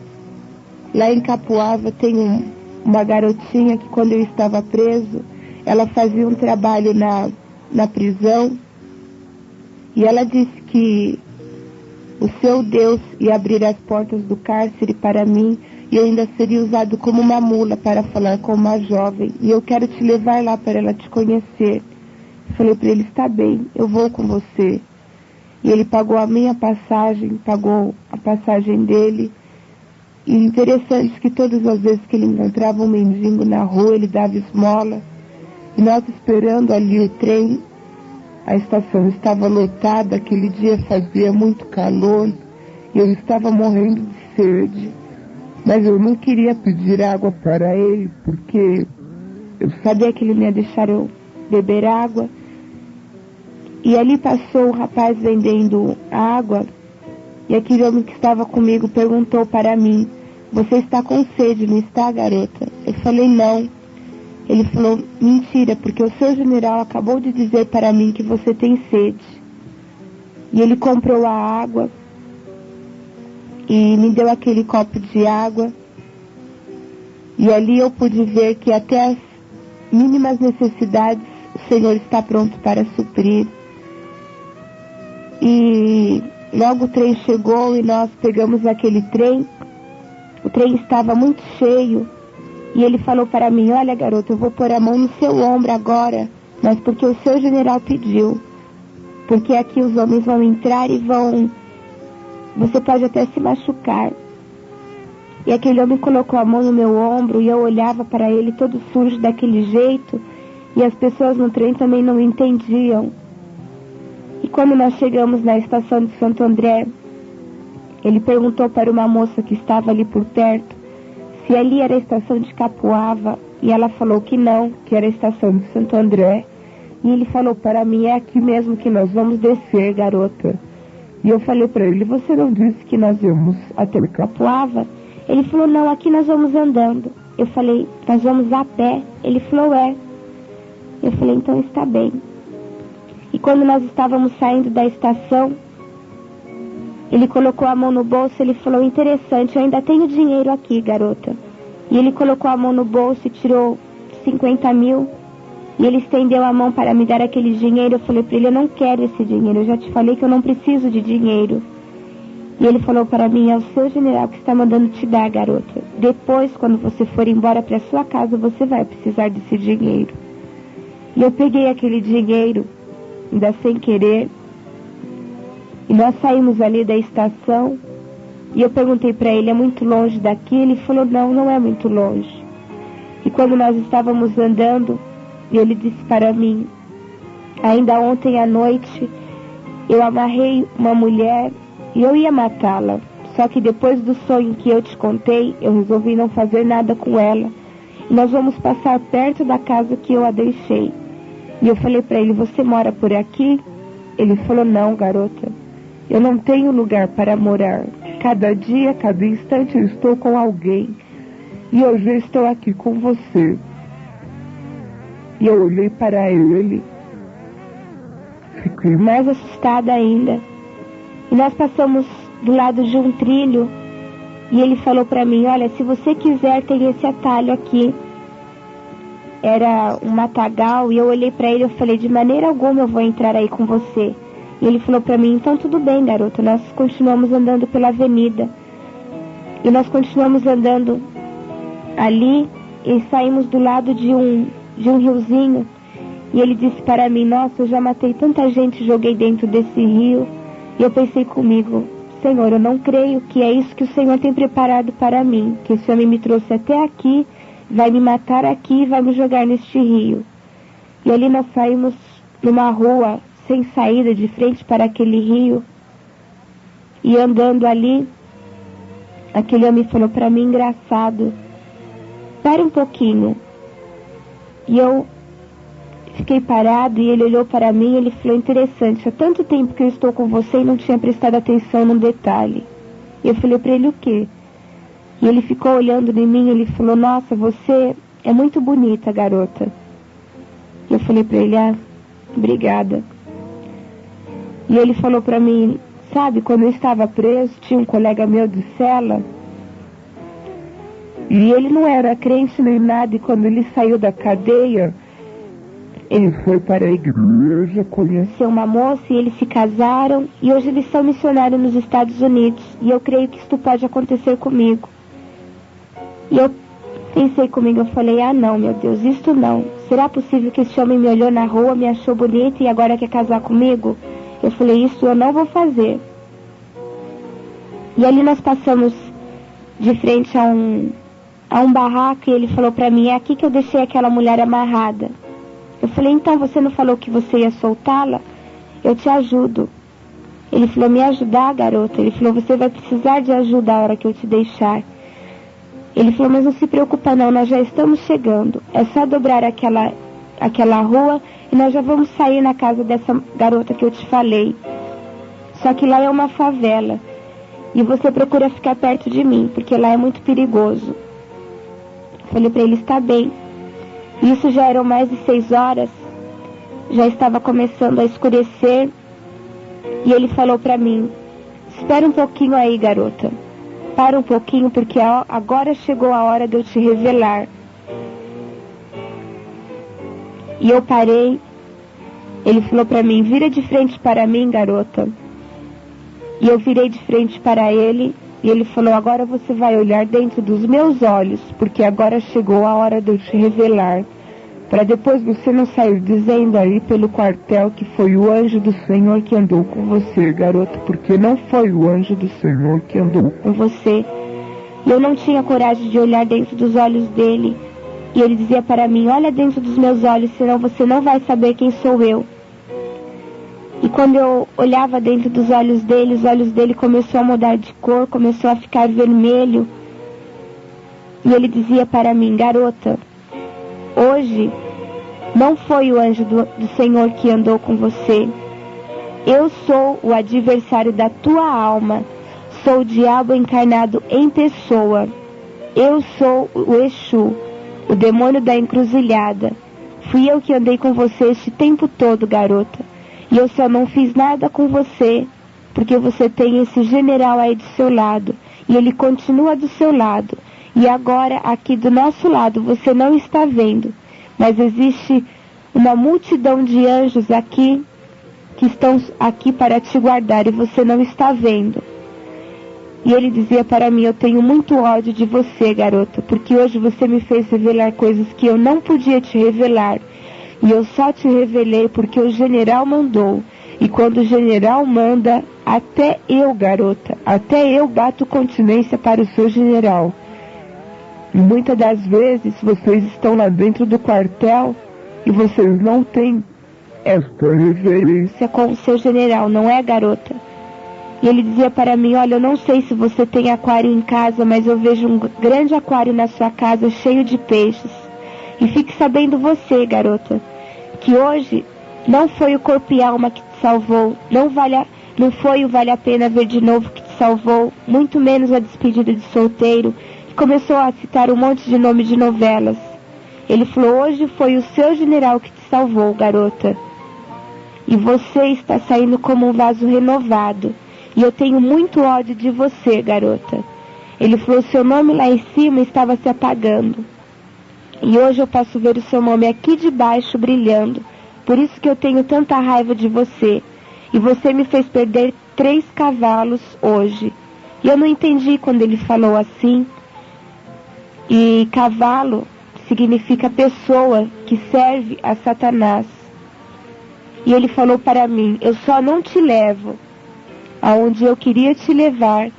Lá em Capuava tem uma garotinha que, quando eu estava preso, ela fazia um trabalho na prisão. E ela disse que o seu Deus ia abrir as portas do cárcere para mim, e eu ainda seria usado como uma mula para falar com uma jovem. E eu quero te levar lá para ela te conhecer. Eu falei para ele: está bem, eu vou com você. E ele pagou a minha passagem, pagou a passagem dele. E interessante que todas as vezes que ele encontrava um mendigo na rua, ele dava esmola. E nós esperando ali o trem, a estação estava lotada, aquele dia fazia muito calor, e eu estava morrendo de sede. Mas eu não queria pedir água para ele, porque Eu sabia que ele não ia deixar eu beber água. E ali passou o rapaz vendendo água. E aquele homem que estava comigo perguntou para mim: você está com sede, não está, garota? Eu falei: não. Ele falou: mentira, porque o seu general acabou de dizer para mim que você tem sede. E ele comprou a água e me deu aquele copo de água. E ali eu pude ver que até as mínimas necessidades o Senhor está pronto para suprir. E logo o trem chegou e nós pegamos aquele trem. O trem estava muito cheio. E ele falou para mim: olha, garota, eu vou pôr a mão no seu ombro agora, mas porque o seu general pediu. Porque aqui os homens vão entrar e vão... você pode até se machucar. E aquele homem colocou a mão no meu ombro e eu olhava para ele todo sujo daquele jeito. E as pessoas no trem também não entendiam. E quando nós chegamos na estação de Santo André, ele perguntou para uma moça que estava ali por perto se ali era a estação de Capoava. E ela falou que não, que era a estação de Santo André. E ele falou para mim: é aqui mesmo que nós vamos descer, garota. E eu falei para ele: você não disse que nós íamos até Capoava? Ele falou: não, aqui nós vamos andando. Eu falei: nós vamos a pé? Ele falou: é. Eu falei: então está bem. E quando nós estávamos saindo da estação, ele colocou a mão no bolso. Ele falou: interessante, eu ainda tenho dinheiro aqui, garota. E ele colocou a mão no bolso e tirou 50 mil. E ele estendeu a mão para me dar aquele dinheiro. Eu falei para ele: eu não quero esse dinheiro, eu já te falei que eu não preciso de dinheiro. E ele falou para mim: é o seu general que está mandando te dar, garota. Depois, quando você for embora para sua casa, você vai precisar desse dinheiro. E eu peguei aquele dinheiro, ainda sem querer, e nós saímos ali da estação. E eu perguntei para ele: é muito longe daqui? Ele falou: não, não é muito longe. E quando nós estávamos andando, ele disse para mim: ainda ontem à noite eu amarrei uma mulher e eu ia matá-la. Só que depois do sonho que eu te contei, eu resolvi não fazer nada com ela. E nós vamos passar perto da casa que eu a deixei. E eu falei para ele: você mora por aqui? Ele falou: não, garota, eu não tenho lugar para morar. Cada dia, cada instante eu estou com alguém. E hoje eu estou aqui com você. E eu olhei para ele, fiquei mais assustada ainda. E nós passamos do lado de um trilho. E ele falou para mim: olha, se você quiser, tem esse atalho aqui. Era um matagal. E eu olhei para ele e falei: de maneira alguma eu vou entrar aí com você. E ele falou para mim: então tudo bem, garota. Nós continuamos andando pela avenida. E nós continuamos andando ali e saímos do lado de um riozinho. E ele disse para mim: nossa, eu já matei tanta gente e joguei dentro desse rio. E eu pensei comigo: Senhor, eu não creio que é isso que o Senhor tem preparado para mim, que esse homem me trouxe até aqui, vai me matar aqui e vai me jogar neste rio. E ali nós saímos numa rua sem saída, de frente para aquele rio. E andando ali, aquele homem falou para mim: engraçado, pare um pouquinho. E eu fiquei parado e ele olhou para mim e ele falou: interessante, há tanto tempo que eu estou com você e não tinha prestado atenção num detalhe. E eu falei para ele: o quê? E ele ficou olhando em mim e ele falou: nossa, você é muito bonita, garota. E eu falei para ele: ah, obrigada. E ele falou para mim: sabe, quando eu estava preso, tinha um colega meu de cela. E ele não era crente nem nada, e quando ele saiu da cadeia, ele foi para a igreja, conheceu uma moça e eles se casaram. E hoje eles são missionários nos Estados Unidos. E eu creio que isto pode acontecer comigo. E eu pensei comigo, eu falei: ah não, meu Deus, isto não. Será possível que esse homem me olhou na rua, me achou bonita e agora quer casar comigo? Eu falei: isso eu não vou fazer. E ali nós passamos de frente a um barraco e ele falou para mim: é aqui que eu deixei aquela mulher amarrada. Eu falei: então você não falou que você ia soltá-la? Eu te ajudo. Ele falou: me ajudar, garota? Ele falou: você vai precisar de ajuda a hora que eu te deixar. Ele falou, mas não se preocupa não, nós já estamos chegando. É só dobrar aquela rua e nós já vamos sair na casa dessa garota que eu te falei. Só que lá é uma favela. E você procura ficar perto de mim, porque lá é muito perigoso. Falei para ele, está bem. Isso já eram mais de 6 horas. Já estava começando a escurecer. E ele falou para mim, espera um pouquinho aí, garota. Para um pouquinho, porque agora chegou a hora de eu te revelar. E eu parei. Ele falou para mim, vira de frente para mim, garota. E eu virei de frente para ele. E ele falou, agora você vai olhar dentro dos meus olhos, porque agora chegou a hora de eu te revelar. Para depois você não sair dizendo aí pelo quartel que foi o anjo do Senhor que andou com você, garota, porque não foi o anjo do Senhor que andou com você. E eu não tinha coragem de olhar dentro dos olhos dele. E ele dizia para mim, olha dentro dos meus olhos, senão você não vai saber quem sou eu. E quando eu olhava dentro dos olhos dele, os olhos dele começou a mudar de cor, começou a ficar vermelho. E ele dizia para mim, garota, hoje não foi o anjo do Senhor que andou com você. Eu sou o adversário da tua alma. Sou o diabo encarnado em pessoa. Eu sou o Exu, o demônio da encruzilhada. Fui eu que andei com você este tempo todo, garota. E eu só não fiz nada com você, porque você tem esse general aí do seu lado. E ele continua do seu lado. E agora, aqui do nosso lado, você não está vendo. Mas existe uma multidão de anjos aqui, que estão aqui para te guardar, e você não está vendo. E ele dizia para mim, eu tenho muito ódio de você, garota, porque hoje você me fez revelar coisas que eu não podia te revelar. E eu só te revelei porque o general mandou. E quando o general manda, até eu, garota, até eu bato continência para o seu general. E muitas das vezes vocês estão lá dentro do quartel e vocês não têm esta reverência com o seu general, não é, garota? E ele dizia para mim, olha, eu não sei se você tem aquário em casa, mas eu vejo um grande aquário na sua casa cheio de peixes. E fique sabendo você, garota, que hoje não foi o corpo e alma que te salvou, não foi o vale a pena ver de novo que te salvou, muito menos a despedida de solteiro, que começou a citar um monte de nome de novelas. Ele falou, hoje foi o seu general que te salvou, garota. E você está saindo como um vaso renovado. E eu tenho muito ódio de você, garota. Ele falou, seu nome lá em cima estava se apagando. E hoje eu posso ver o seu nome aqui de baixo brilhando. Por isso que eu tenho tanta raiva de você. E você me fez perder 3 cavalos hoje. E eu não entendi quando ele falou assim. E cavalo significa pessoa que serve a Satanás. E ele falou para mim, eu só não te levo aonde eu queria te levar,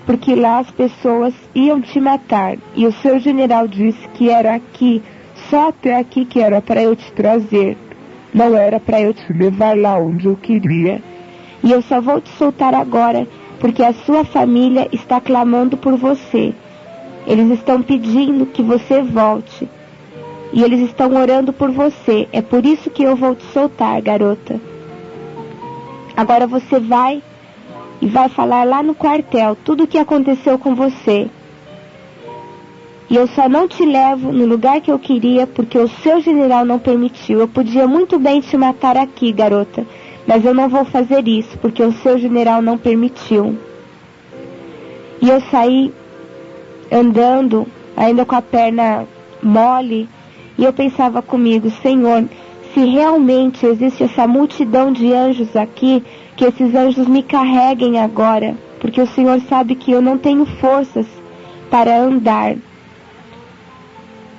porque lá as pessoas iam te matar. E o seu general disse que era aqui, só até aqui que era para eu te trazer. Não era para eu te levar lá onde eu queria. E eu só vou te soltar agora, porque a sua família está clamando por você. Eles estão pedindo que você volte. E eles estão orando por você. É por isso que eu vou te soltar, garota. Agora você vai e vai falar lá no quartel tudo o que aconteceu com você. E eu só não te levo no lugar que eu queria porque o seu general não permitiu. Eu podia muito bem te matar aqui, garota, mas eu não vou fazer isso porque o seu general não permitiu. E eu saí andando, ainda com a perna mole, e eu pensava comigo, Senhor, se realmente existe essa multidão de anjos aqui, que esses anjos me carreguem agora, porque o Senhor sabe que eu não tenho forças para andar.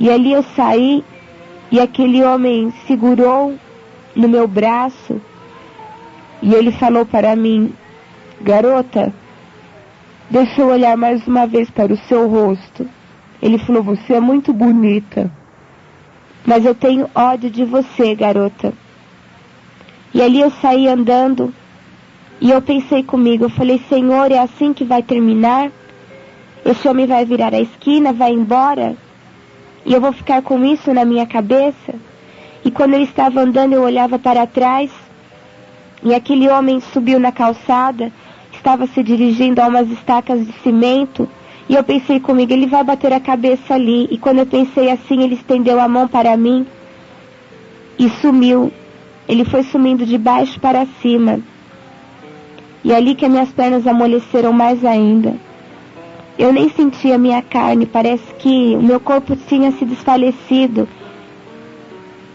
E ali eu saí, e aquele homem segurou no meu braço, e ele falou para mim, garota, deixa eu olhar mais uma vez para o seu rosto. Ele falou, você é muito bonita, mas eu tenho ódio de você, garota. E ali eu saí andando, e eu pensei comigo, eu falei, Senhor, é assim que vai terminar? esse homem vai virar a esquina, vai embora, e eu vou ficar com isso na minha cabeça. E quando eu estava andando, eu olhava para trás, e aquele homem subiu na calçada, estava se dirigindo a umas estacas de cimento, e eu pensei comigo, ele vai bater a cabeça ali. E quando eu pensei assim, ele estendeu a mão para mim e sumiu. Ele foi sumindo de baixo para cima. E ali que as minhas pernas amoleceram mais ainda. Eu nem sentia a minha carne, parece que o meu corpo tinha se desfalecido.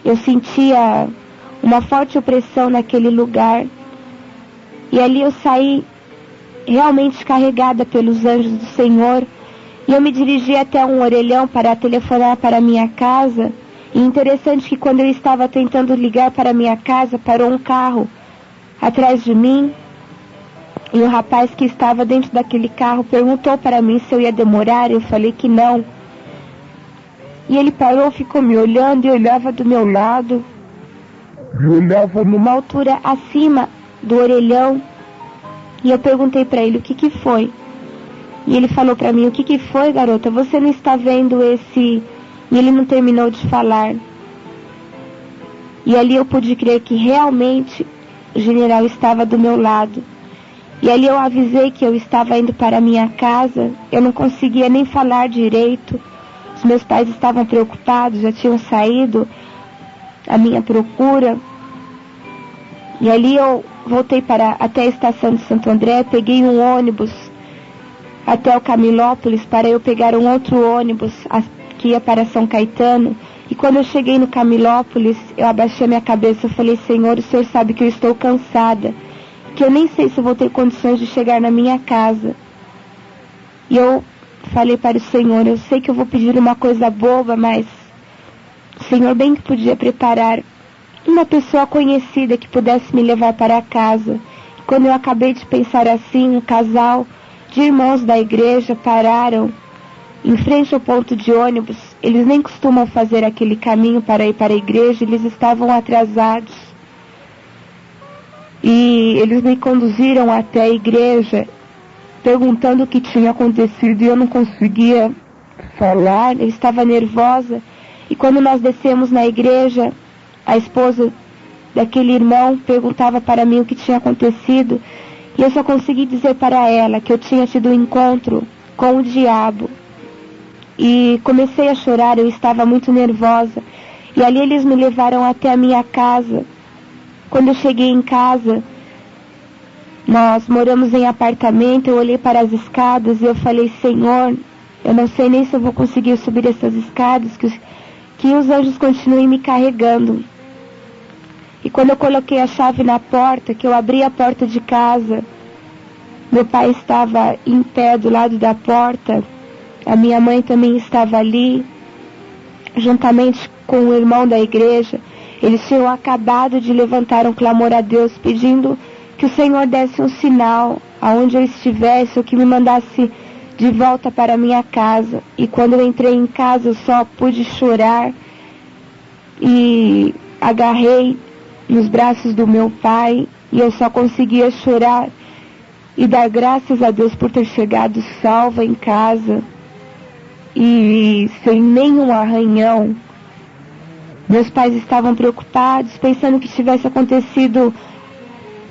Eu sentia uma forte opressão naquele lugar. E ali eu saí realmente carregada pelos anjos do Senhor, e eu me dirigi até um orelhão para telefonar para minha casa. E interessante que quando eu estava tentando ligar para minha casa, parou um carro atrás de mim, e o rapaz que estava dentro daquele carro perguntou para mim se eu ia demorar. Eu falei que não, e ele parou, ficou me olhando, e olhava do meu lado, eu olhava numa altura acima do orelhão. E eu perguntei para ele o que foi. E ele falou para mim, o que foi, garota? Você não está vendo esse... E ele não terminou de falar. E ali eu pude crer que realmente o general estava do meu lado. E ali eu avisei que eu estava indo para a minha casa. Eu não conseguia nem falar direito. Os meus pais estavam preocupados, já tinham saído à minha procura. E ali eu voltei até a estação de Santo André, peguei um ônibus até o Camilópolis para eu pegar um outro ônibus que ia para São Caetano. E quando eu cheguei no Camilópolis, eu abaixei minha cabeça, eu falei, Senhor, o Senhor sabe que eu estou cansada, que eu nem sei se eu vou ter condições de chegar na minha casa. E eu falei para o Senhor, eu sei que eu vou pedir uma coisa boba, mas o Senhor bem que podia preparar uma pessoa conhecida que pudesse me levar para casa. E quando eu acabei de pensar assim, um casal de irmãos da igreja pararam em frente ao ponto de ônibus. Eles nem costumam fazer aquele caminho para ir para a igreja, eles estavam atrasados. E eles me conduziram até a igreja, perguntando o que tinha acontecido, e eu não conseguia falar, eu estava nervosa. E quando nós descemos na igreja, a esposa daquele irmão perguntava para mim o que tinha acontecido, e eu só consegui dizer para ela que eu tinha tido um encontro com o diabo. E comecei a chorar, eu estava muito nervosa. E ali eles me levaram até a minha casa. Quando eu cheguei em casa, nós moramos em apartamento, eu olhei para as escadas e eu falei, Senhor, eu não sei nem se eu vou conseguir subir essas escadas, que os anjos continuem me carregando. E quando eu coloquei a chave na porta, que eu abri a porta de casa, meu pai estava em pé do lado da porta, a minha mãe também estava ali, juntamente com o irmão da igreja. Eles tinham acabado de levantar um clamor a Deus, pedindo que o Senhor desse um sinal aonde eu estivesse, ou que me mandasse de volta para a minha casa. E quando eu entrei em casa, eu só pude chorar e agarrei nos braços do meu pai, e eu só conseguia chorar e dar graças a Deus por ter chegado salva em casa e sem nenhum arranhão. Meus pais estavam preocupados, pensando que tivesse acontecido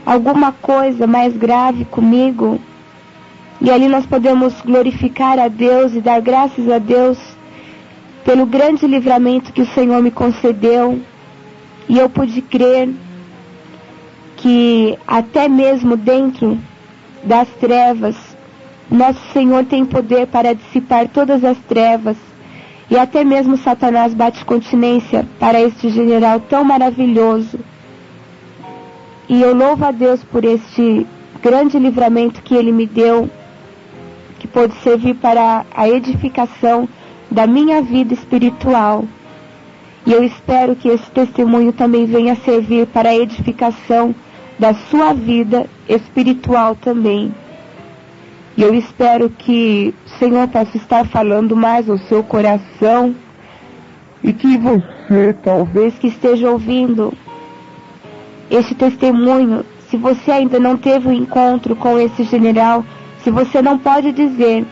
alguma coisa mais grave comigo. E ali nós podemos glorificar a Deus e dar graças a Deus pelo grande livramento que o Senhor me concedeu. E eu pude crer que até mesmo dentro das trevas, nosso Senhor tem poder para dissipar todas as trevas. E até mesmo Satanás bate continência para este general tão maravilhoso. E eu louvo a Deus por este grande livramento que Ele me deu, que pôde servir para a edificação da minha vida espiritual. E eu espero que esse testemunho também venha servir para a edificação da sua vida espiritual também. E eu espero que o Senhor possa estar falando mais ao seu coração, e que você, talvez que esteja ouvindo este testemunho, se você ainda não teve um encontro com esse general, se você não pode dizer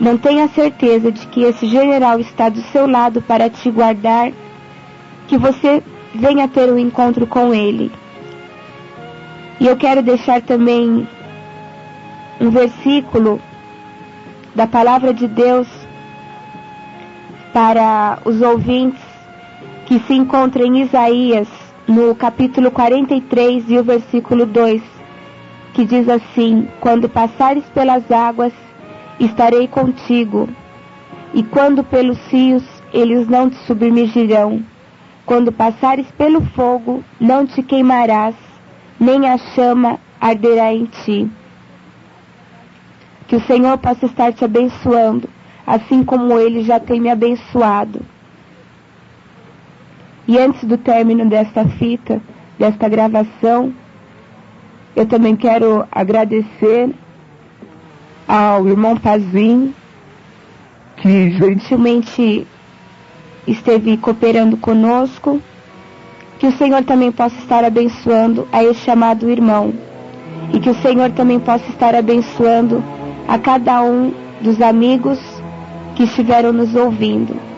Mantenha a certeza de que esse general está do seu lado para te guardar, que você venha ter um encontro com ele. E eu quero deixar também um versículo da palavra de Deus para os ouvintes, que se encontra em Isaías, no capítulo 43 e o versículo 2, que diz assim: quando passares pelas águas, estarei contigo, e quando pelos rios, eles não te submergirão. Quando passares pelo fogo, não te queimarás, nem a chama arderá em ti. Que o Senhor possa estar te abençoando, assim como Ele já tem me abençoado. E antes do término desta fita, desta gravação, eu também quero agradecer ao irmão Pazim, que gentilmente esteve cooperando conosco. Que o Senhor também possa estar abençoando a este amado irmão. E que o Senhor também possa estar abençoando a cada um dos amigos que estiveram nos ouvindo.